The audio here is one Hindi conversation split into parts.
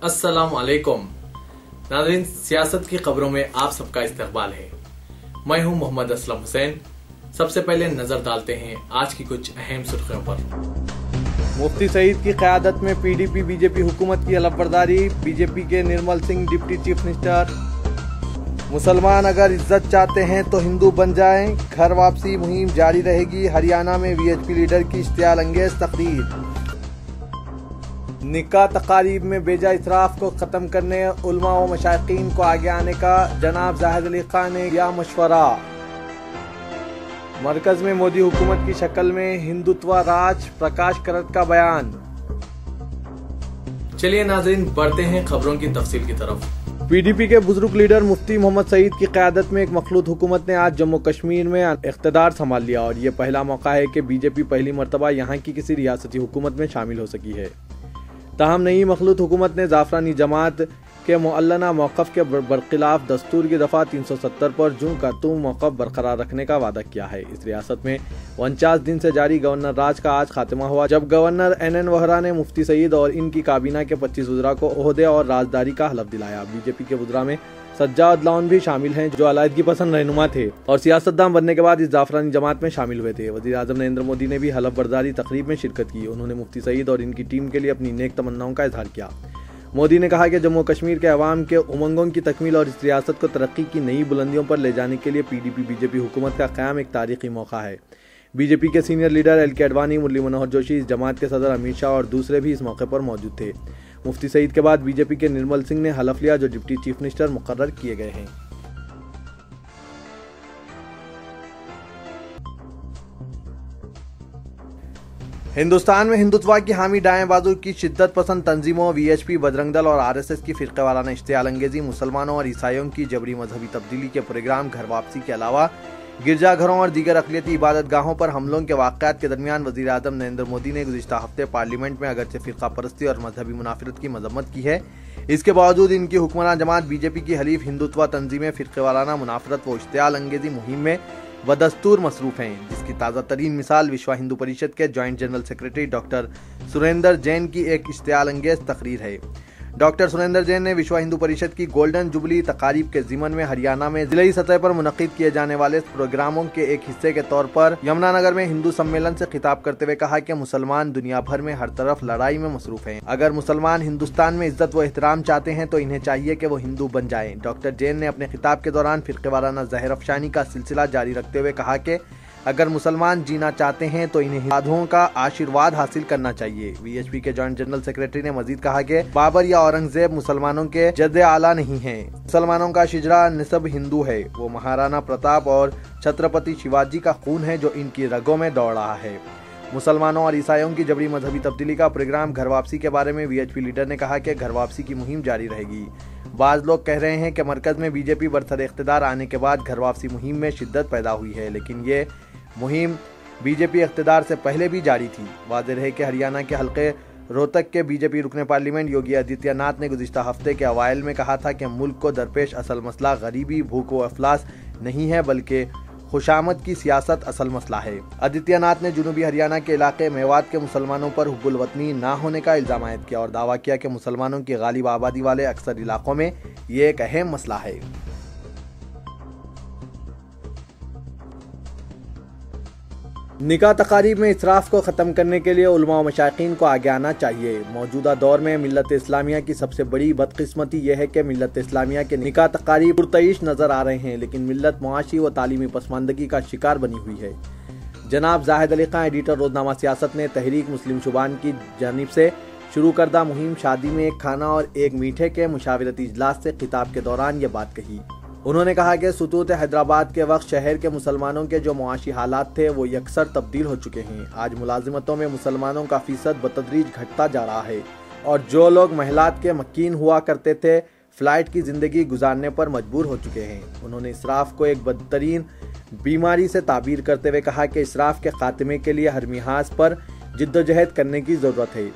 अस्सलाम वालेकुम नाज़रीन, सियासत की खबरों में आप सबका इस्तकबाल है। मैं हूं मोहम्मद असलम हुसैन। सबसे पहले नजर डालते हैं आज की कुछ अहम सुर्खियों पर। मुफ्ती सईद की क़यादत में पीडीपी बीजेपी हुकूमत की हलफबरदारी, बीजेपी के Nirmal Singh deputy chief minister. मुसलमान अगर इज्जत चाहते हैं तो हिंदू बन जाएं, घर वापसी मुहिम जारी रहेगी। हरियाणा में वीएचपी लीडर की इश्तियाल अंगेज तकरीर। निकाह तकारीब में बेजा इसराफ को खत्म करने उलमा व मशाइखीन को आगे आने का जनाब जाहिद अली खान ने दिया मशवरा। मरकज में मोदी हुकूमत की शक्ल में हिंदुत्व राज, प्रकाश करत का बयान। चलिए नाज़रीन, बढ़ते हैं खबरों की तफसील की तरफ। पीडीपी के बुजुर्ग लीडर मुफ्ती मोहम्मद सईद की क़यादत में एक मखलूत हुकूमत ने आज जम्मू कश्मीर में इख्तिदार संभाल लिया और ये पहला मौका है कि बीजेपी पहली मरतबा यहाँ की किसी रियासती हुकूमत में शामिल हो सकी है। ताहम नई मखलूत हुकूमत ने जाफरानी जमात के मुअल्लना मौक़िफ़ के बरखिलाफ दस्तूर की दफ़ा 370 पर जूं का तू मौक़िफ़ बरकरार रखने का वादा किया है। इस रियासत में 49 दिन से जारी गवर्नर राज का आज खात्मा हुआ, जब गवर्नर NN वोहरा ने मुफ्ती सईद और इनकी काबीना के 25 वज़रा को ओहदे और राजदारी का हलफ दिलाया। बीजेपी के वज़रा में सज्जाद लॉन भी शामिल हैं, जो अलायदगी पसंद रहनुमा थे और सियासतदान बनने के बाद इस जाफरानी जमात में शामिल हुए थे। वज़ीर आज़म नरेंद्र मोदी ने भी हलफ बर्दारी तकरीब में शिरकत की। उन्होंने मुफ्ती सईद और इनकी टीम के लिए अपनी नेक तमन्नाओं का इजहार किया। मोदी ने कहा कि जम्मू कश्मीर के अवाम के उमंगों की तकमील और इस रियासत को तरक्की की नई बुलंदियों पर ले जाने के लिए पीडीपी बीजेपी हुकूमत का क़याम एक तारीखी मौका है। बीजेपी के senior leader LK Advani, Murli Manohar Joshi, इस जमात के सदर अमित शाह और दूसरे भी इस मौके पर मौजूद थे। मुफ्ती सईद के बाद बीजेपी के निर्मल सिंह ने हलफ लिया, जो डिप्टी चीफ मिनिस्टर मुकर्रर किए गए हैं। हिंदुस्तान में हिंदुत्व की हामी दाएं बाजू की शिद्दत पसंद तंजीमों, VHP, बजरंग दल और RSS की फिरक़ेवाराना इश्तियाल अंगेजी, मुसलमानों और ईसाइयों की जबरी मजहबी तब्दीली के प्रोग्राम, घर वापसी के अलावा गिरजाघरों और दीगर अक़लियती इबादत गाहों पर हमलों के वाक़यात के दरमियान वज़ीर आज़म नरेंद्र मोदी ने गुज़िश्ता हफ्ते पार्लियामेंट में अगरचे फ़िरक़ा परस्ती और मजहबी मुनाफिरत की मजम्मत की है। इसके बावजूद इनकी हुक्मरान जमात बीजेपी की हलीफ हिंदुत्व तंजीमें फ़िरक़ेवाराना मुनाफिरत व इश्तियाल अंगेजी मुहिम में बदस्तूर मसरूफ़ हैं, जिसकी ताज़ा तरीन मिसाल विश्व हिंदू परिषद के joint general secretary doctor Surendra Jain की एक इश्तियाल अंगेज तकरीर है। डॉक्टर सुरेंद्र जैन ने विश्व हिंदू परिषद की गोल्डन जुबली तकारीब के ज़िमन में हरियाणा में जिलाई सतह पर मुनक़िद किए जाने वाले प्रोग्रामों के एक हिस्से के तौर पर यमुनानगर में हिंदू सम्मेलन से खिताब करते हुए कहा कि मुसलमान दुनिया भर में हर तरफ लड़ाई में मसरूफ़ हैं। अगर मुसलमान हिंदुस्तान में इज्जत व एहतराम चाहते हैं तो इन्हें चाहिए कि वो हिंदू बन जाएं। डॉक्टर जैन ने अपने खिताब के दौरान फ़िरक़ेवाराना ज़हर अफ़शानी का सिलसिला जारी रखते हुए कहा कि अगर मुसलमान जीना चाहते हैं तो इन्हें साधुओं का आशीर्वाद हासिल करना चाहिए। VHP के जॉइंट जनरल सेक्रेटरी ने मजीद कहा कि बाबर या औरंगजेब मुसलमानों के जद्दे आला नहीं हैं। मुसलमानों का शिजरा निसब हिंदू है। वो महाराणा प्रताप और छत्रपति शिवाजी का खून है जो इनकी रगों में दौड़ रहा है। मुसलमानों और ईसाइयों की जबरी मजहबी तब्दीली का प्रोग्राम घर वापसी के बारे में VHP लीडर ने कहा कि घर वापसी की मुहिम जारी रहेगी। बाज़ लोग कह रहे हैं कि मरकज में बीजेपी बरसर इख्तिदार आने के बाद घर वापसी मुहिम में शिद्दत पैदा हुई है, लेकिन ये मुहिम बीजेपी इख्तिदार से पहले भी जारी थी। वाज़ेह है कि हरियाणा के हल्के रोहतक के बीजेपी रुकने पार्लियामेंट योगी आदित्यनाथ ने गुज़िश्ता हफ्ते के अवाइल में कहा था कि मुल्क को दरपेश असल मसला गरीबी, भूख व अफलास नहीं है, बल्कि खुशामद की सियासत असल मसला है। आदित्यनाथ ने जनूबी हरियाणा के इलाके मेवात के मुसलमानों पर हुब्बुल वतनी ना होने का इल्ज़ाम आयद किया और दावा किया कि मुसलमानों की गालिब आबादी वाले अक्सर इलाकों में ये एक अहम मसला है। निकाह तकारीब में इसराफ को ख़त्म करने के लिए उलमा व मशाइखीन को आगे आना चाहिए। मौजूदा दौर में मिल्लत इस्लामिया की सबसे बड़ी बदकिस्मती यह है कि मिल्लत इस्लामिया के निकाह तकारीब पुरतईश नज़र आ रहे हैं, लेकिन मिल्लत मुआशी व तालीमी पसमानदगी का शिकार बनी हुई है। जनाब जाहिद अली खान, एडिटर रोजनामा सियासत ने तहरीक मुस्लिम शुबान की जानिब से शुरू करदा मुहिम शादी में एक खाना और एक मीठे के मुशावरती इजलास से खिताब के दौरान ये बात कही। उन्होंने कहा कि सुतूत हैदराबाद के वक्त शहर के मुसलमानों के जो मुआशी हालात थे वो यकसर तब्दील हो चुके हैं। आज मुलाजिमतों में मुसलमानों का फीसद बतदरीज घटता जा रहा है और जो लोग महिलात के मकीन हुआ करते थे फ्लाइट की ज़िंदगी गुजारने पर मजबूर हो चुके हैं। उन्होंने इसराफ को एक बदतरीन बीमारी से ताबीर करते हुए कहा कि इसराफ के खात्मे के लिए हर मिहाज पर जिद्दोजहद करने की ज़रूरत है।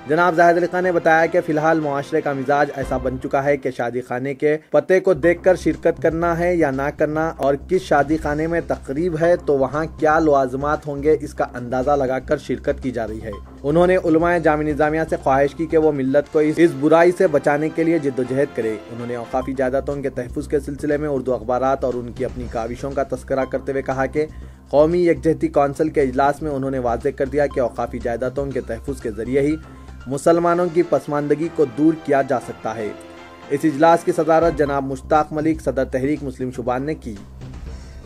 जनाब जाहिद अली खान ने बताया कि फिलहाल मुआशरे का मिजाज ऐसा बन चुका है कि शादी खाने के पते को देखकर शिरकत करना है या ना करना और किस शादी खाने में तकरीब है तो वहाँ क्या लवाजमात होंगे इसका अंदाजा लगाकर शिरकत की जा रही है। उन्होंने उलमाए जामिया निज़ामिया से ख्वाहिश की कि वो मिल्लत को इस बुराई से बचाने के लिए जिद्दोजहद करे। उन्होंने औकाफी जायदादों के तहफ़्फ़ुज़ के सिलसिले में उर्दू अखबारात और उनकी अपनी काविशों का तस्करा करते हुए कहा कि कौमी यकजहती कौंसिल के इजलास में उन्होंने वाज़ेह कर दिया कि औकाफी जायदादों के तहफ़्फ़ुज़ के जरिए ही मुसलमानों की पसमानदगी को दूर किया जा सकता है। इस इजलास की सदारत जनाब मुश्ताक मलिक सदर तहरीक मुस्लिम शुबान ने की।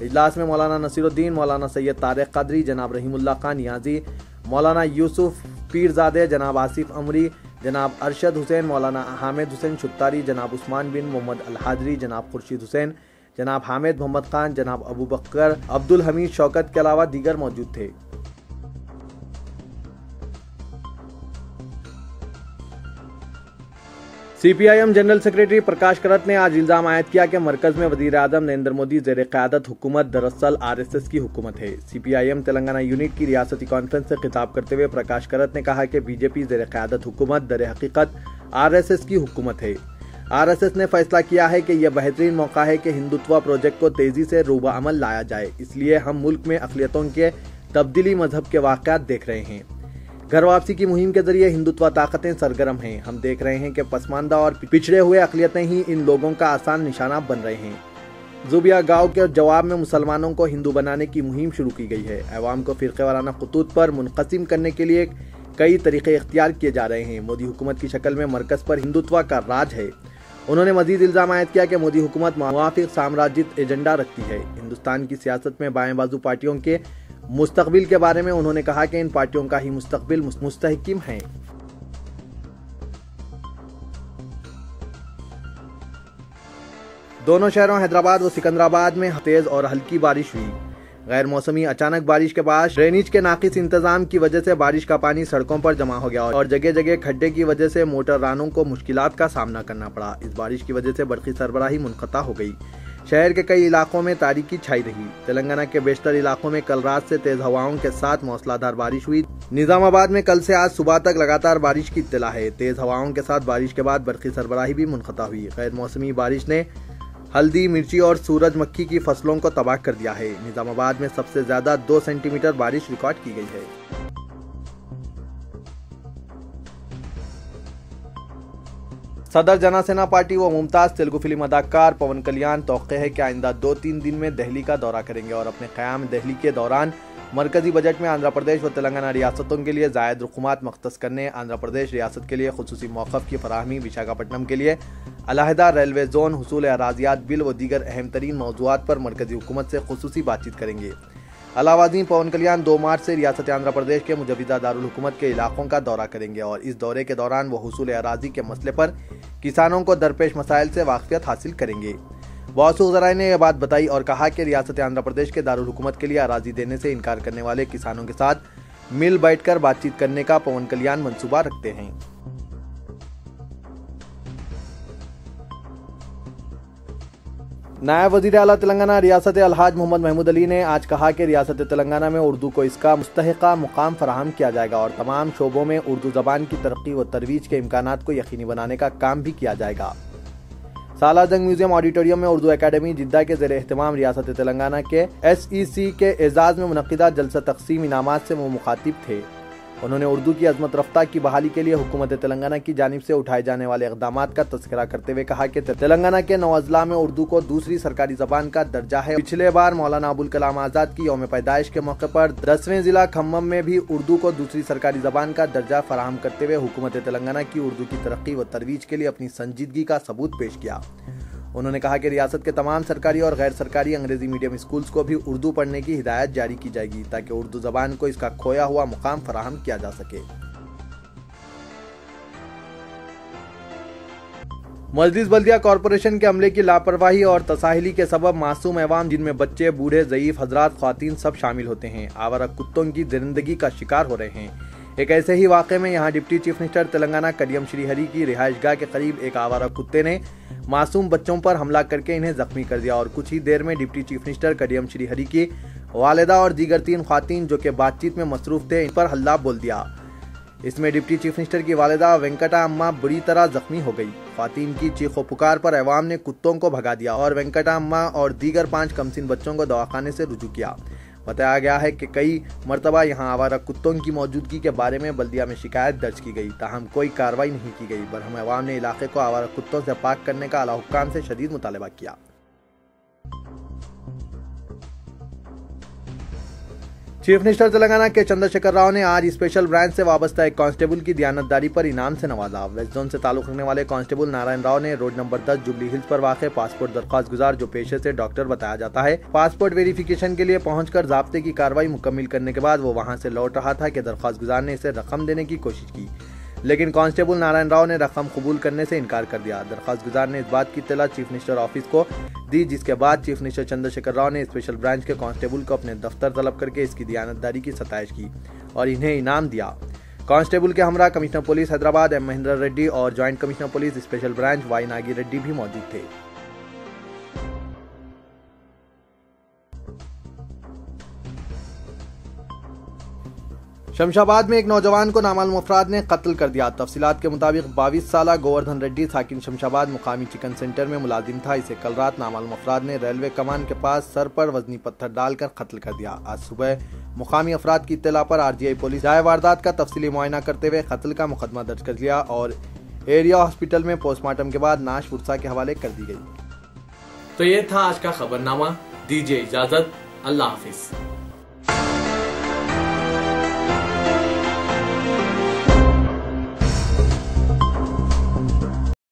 इजलास में मौलाना नसीरुद्दीन, मौलाना सैयद तारिक कादरी, जनाब रहीमुल्लाह खान नियाजी, मौलाना यूसुफ पीरजादे, जनाब आसिफ अमरी, जनाब अरशद हुसैन, मौलाना हामिद हुसैन शुत्तारी, जनाब उस्मान बिन मोहम्मद अल हाजरी, जनाब खुर्शीद हुसैन, जनाब हामिद मोहम्मद खान, जनाब अबू बकर अब्दुल हमीद शौकत के अलावा दीगर मौजूद थे। CPIM जनरल सेक्रेटरी प्रकाश करत ने आज इल्जाम आयद किया कि मरकज में वजीर आजम नरेंद्र मोदी ज़ेर क़यादत हुकूमत दरअसल RSS की हुकूमत है। CPIM तेलंगाना यूनिट की रियासती कॉन्फ्रेंस से खिताब करते हुए प्रकाश करत ने कहा कि बीजेपी ज़ेर क़यादत हुकूमत दर हकीकत RSS की हुकूमत है। RSS ने फैसला किया है कि यह बेहतरीन मौका है कि हिंदुत्व प्रोजेक्ट को तेजी से रूबा अमल लाया जाए, इसलिए हम मुल्क में अक़लियतों के तब्दीली मजहब के वाक़यात देख रहे हैं। घर वापसी की मुहिम के जरिए हिंदुत्व ताकतें सरगर्म हैं। हम देख रहे हैं कि पसमानदा और पिछड़े हुए अक़लियतें ही इन लोगों का आसान निशाना बन रहे हैं। जुबिया गांव के जवाब में मुसलमानों को हिंदू बनाने की मुहिम शुरू की गई है। अवाम को फ़िरक़े वाराना ख़ुतूत पर मुनक़सिम करने के लिए कई तरीक़े इख्तियार किए जा रहे हैं। मोदी हुकूमत की शक्ल में मरकज़ पर हिंदुत्व का राज है। उन्होंने मजीद इल्ज़ाम आयद किया कि मोदी हुकूमत मुवाफ़िक़ साम्राज्यिक एजेंडा रखती है। हिंदुस्तान की सियासत में बाएं बाजू पार्टियों के मुस्तकबिल के बारे में उन्होंने कहा कि इन पार्टियों का ही मुस्तकबिल मुस्तहकिम है। दोनों शहरों हैदराबाद व सिकंदराबाद में तेज और हल्की बारिश हुई। गैर मौसमी अचानक बारिश के बाद ड्रेनेज के नाकिस इंतजाम की वजह से बारिश का पानी सड़कों पर जमा हो गया और जगह जगह खड्डे की वजह से मोटररानों को मुश्किलात का सामना करना पड़ा। इस बारिश की वजह से बरक़ी सरबराही मुनक़ता हो गई। शहर के कई इलाकों में तारीकी छाई रही। तेलंगाना के बेशतर इलाकों में कल रात से तेज हवाओं के साथ मौसलाधार बारिश हुई। निजामाबाद में कल से आज सुबह तक लगातार बारिश की इत्तला है। तेज हवाओं के साथ बारिश के बाद बरक़ी सरबराही भी मुनक़ता हुई। गैर मौसमी बारिश ने हल्दी, मिर्ची और सूरजमुखी की फसलों को तबाह कर दिया है। निजामाबाद में सबसे ज्यादा 2 सेंटीमीटर बारिश रिकॉर्ड की गई है। सदर जनसेना पार्टी व मुमताज तेलुगु फिल्म अदाकार पवन कल्याण तौक़े है कि आइंदा 2-3 दिन में दिल्ली का दौरा करेंगे और अपने क़याम दिल्ली के दौरान मरकजी बजट में आंध्र प्रदेश व तेलंगाना रियासतों के लिए ज़ायद रुक़ूमात मख्तस करने, आंध्र प्रदेश रियासत के लिए खुसूसी मौक़िफ़ की फराहमी, विशाखापट्टनम के लिए अलहदा रेलवे जोन, हुसूल अराज़ियात बिल व दीगर अहम तरीन मौज़ूआत पर मरकजी हुकूमत से खुसूसी बातचीत करेंगे। अलावाज़ीन पवन कल्याण 2 मार्च से रियासत आंध्र प्रदेश के मुजव्विदा दारुल हुकूमत के इलाकों का दौरा करेंगे और इस दौरे के दौरान वो हुसूल अराज़ी के मसले पर किसानों को दरपेश मसाइल से वाक़फ़ियत हासिल करेंगे। मौसूल ज़राए ने यह बात बताई और कहा कि रियासत आंध्र प्रदेश के दारुल हुकूमत के लिए अराज़ी देने से इनकार करने वाले किसानों के साथ मिल बैठकर बातचीत करने का पवन कल्याण मंसूबा रखते हैं। नायब वज़ीर आला तेलंगाना रियासत अलहाज मोहम्मद महमूद अली ने आज कहा कि रियासत तेलंगाना में उर्दू को इसका मुस्तहिक़ा मुकाम फराहम किया जाएगा और तमाम शोबों में उर्दू ज़बान की तरक्की व तरवीज के इम्कानात को यकीनी बनाने का काम भी किया जाएगा। सालार जंग म्यूजियम ऑडिटोरियम में उर्दू अकेडमी जिद्दा के ज़ेर एहतमाम रियासत तेलंगाना के SEC के एजाज़ में मुनक़िदा जलसा तक़सीम इनामात से वो मुखातिब थे। उन्होंने उर्दू की अज़मत रफ्ता की बहाली के लिए हुकूमत तेलंगाना की जानिब से उठाए जाने वाले इक़दामात का तज़किरा करते हुए कहा कि तेलंगाना के 9 अज़ला में उर्दू को दूसरी सरकारी ज़बान का दर्जा है। पिछले बार मौलाना अबुल कलाम आज़ाद की यौम पैदाइश के मौके पर 10वें ज़िला खम्मम में भी उर्दू को दूसरी सरकारी ज़बान का दर्जा फराहम करते हुए हुकूमत तेलंगाना की उर्दू की तरक्की व तरवीज के लिए अपनी संजीदगी का सबूत पेश किया। उन्होंने कहा कि रियासत के तमाम सरकारी और गैर सरकारी अंग्रेजी मीडियम स्कूल्स को भी उर्दू पढ़ने की हिदायत जारी की जाएगी ताकि उर्दू ज़बान को इसका खोया हुआ मुकाम फराहम किया जा सके। मजलिस बल्दिया कॉरपोरेशन के अमले की लापरवाही और तसाहिली के सबब मासूम अवाम, जिनमें बच्चे, बूढ़े, ज़ईफ हजरात, ख्वातीन सब शामिल होते हैं, आवारा कुत्तों की दरिंदगी का शिकार हो रहे हैं। एक ऐसे ही वाक़े में यहाँ deputy chief minister Telangana Kadiyam Srihari की रिहाइशगाह के करीब एक आवारा कुत्ते ने मासूम बच्चों पर हमला करके इन्हें जख्मी कर दिया और कुछ ही देर में डिप्टी चीफ मिनिस्टर कडियम श्रीहरि की वालिदा और दीगर 3 ख्वातीन जो कि बातचीत में मसरूफ थे, इन पर हल्ला बोल दिया। इसमें डिप्टी चीफ मिनिस्टर की वालिदा वेंकटा अम्मा बुरी तरह जख्मी हो गई। ख्वातीन की चीखों पुकार पर अवाम ने कुत्तों को भगा दिया और वेंकटा अम्मा और दीगर 5 कमसिन बच्चों को दवाखाने से रुजू किया। बताया गया है कि कई मरतबा यहां आवारा कुत्तों की मौजूदगी के बारे में बल्दिया में शिकायत दर्ज की गई, ताहम कोई कार्रवाई नहीं की गई। बरहम अवाम ने इलाके को आवारा कुत्तों से पाक करने का आला हुक्काम से शदीद मुतालबा किया। चीफ मिनिस्टर तेलंगाना के चंद्रशेखर राव ने आज स्पेशल ब्रांच से वाबस्ता एक कांस्टेबल की दियानतदारी पर इनाम से नवाजा। वेस्ट जोन से ताल्लुक रखने वाले कांस्टेबल नारायण राव ने रोड नंबर 10 जुबली हिल्स पर वाक़ पासपोर्ट दरख्वास्त गुजार, जो पेशे से डॉक्टर बताया जाता है, पासपोर्ट वेरिफिकेशन के लिए पहुंचकर ज़ाब्ते की कार्रवाई मुकम्मिल करने के बाद वो वहां से लौट रहा था कि दरख्वास्त गुजार ने इसे रकम देने की कोशिश की, लेकिन कांस्टेबल नारायण राव ने रकम कबूल करने से इनकार कर दिया। दरख्वास्त गुजार ने इस बात की इत्तला चीफ मिनिस्टर ऑफिस को दी, जिसके बाद चीफ मिनिस्टर चंद्रशेखर राव ने स्पेशल ब्रांच के कांस्टेबल को अपने दफ्तर तलब करके इसकी दियानतदारी की सताइश की और इन्हें इनाम दिया। कांस्टेबल के हमरा commissioner police Hyderabad M Mahendra Reddy और joint commissioner police special branch Y Nagi Reddy भी मौजूद थे। शमशाबाद में एक नौजवान को नामालूम अफराद ने कत्ल कर दिया। तफसीलात के मुताबिक 22 साला गोवर्धन रेड्डी साकिन शमशाबाद मुकामी चिकन सेंटर में मुलाजिम था। इसे कल रात नामालूम अफराद ने रेलवे कमान के पास सर पर वजनी पत्थर डालकर कत्ल कर दिया। आज सुबह मुकामी अफराद की इत्तला पर RGI पुलिस जाए वारदात का तफसीली मुआयना करते हुए कत्ल का मुकदमा दर्ज कर लिया और एरिया हॉस्पिटल में पोस्टमार्टम के बाद नाश पुरसा के हवाले कर दी गई। तो ये था आज का खबरनामा। दीजिए इजाजत, अल्लाह हाफिज।